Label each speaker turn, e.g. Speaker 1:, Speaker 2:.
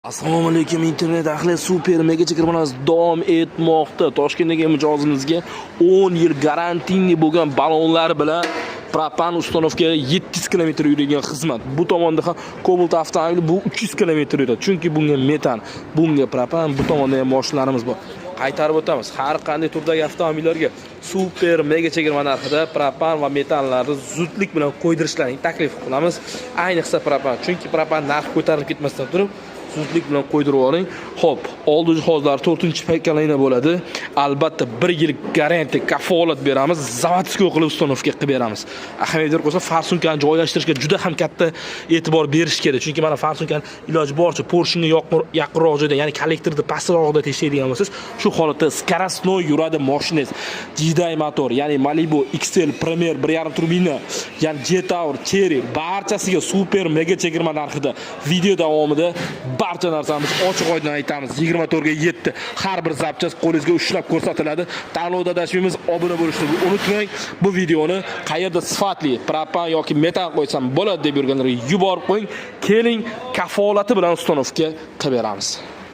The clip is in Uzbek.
Speaker 1: Assalomu alaykum internet ahli, super mega chegirmanimiz davom etmoqda. Toshkentdagi mijozimizga 10 yil garantiyli bo'lgan ballonlar bilan propan ustanovka 700 km yuradigan xizmat. Bu tomonda ham Cobalt avtomobili bu 300 km yuradi. Chunki bunga metan, bunga propan, bu tomonda ham mashinalarimiz bor. Qaytarib o'tamiz. Har qanday turdagi avtomobillarga super mega chegirma narxida propan va metanlarni zudlik bilan qo'ydirishlarini taklif qilamiz. Ayniqsa propan, chunki propan narx ko'tarilib ketmasdan turib zudlik bilan qo'ydirib oling. Xo'p, oldi jihozlar 4-pakalina bo'ladi. Albatta 1 yil garantiya kafolat beramiz. Zavodskiy qilib ustanovka qilib beramiz. Ahamiyat qo'ysa, farsunkani joylashtirishga juda ham katta e'tibor berish kerak. Chunki mana farsunkani iloji boricha porshingga yaqinroq joyda, ya'ni kollektorda pastroqda teshlaydigan bo'lsangiz, shu holatda skarastnoy yuradi mashinangiz. Jiday motor, ya'ni Malibu XL Premier 1.5 turbina, ya'ni Jetour, Cherry barchasiga super mega chegirma narxida video davomida barcha narsamiz ochiq oydin aytamiz. 24 ga 7 har bir zapchas qo'lingizga ushlab ko'rsatiladi. Tanlovda adashmaymiz, obuna bo'lishni unutmang. Bu videoni qayerda sifatli propan yoki metan qo'ysam bo'ladi deb yurganlarga yuborib qo'ying. Keling, kafolati bilan ustanovka qilib beramiz.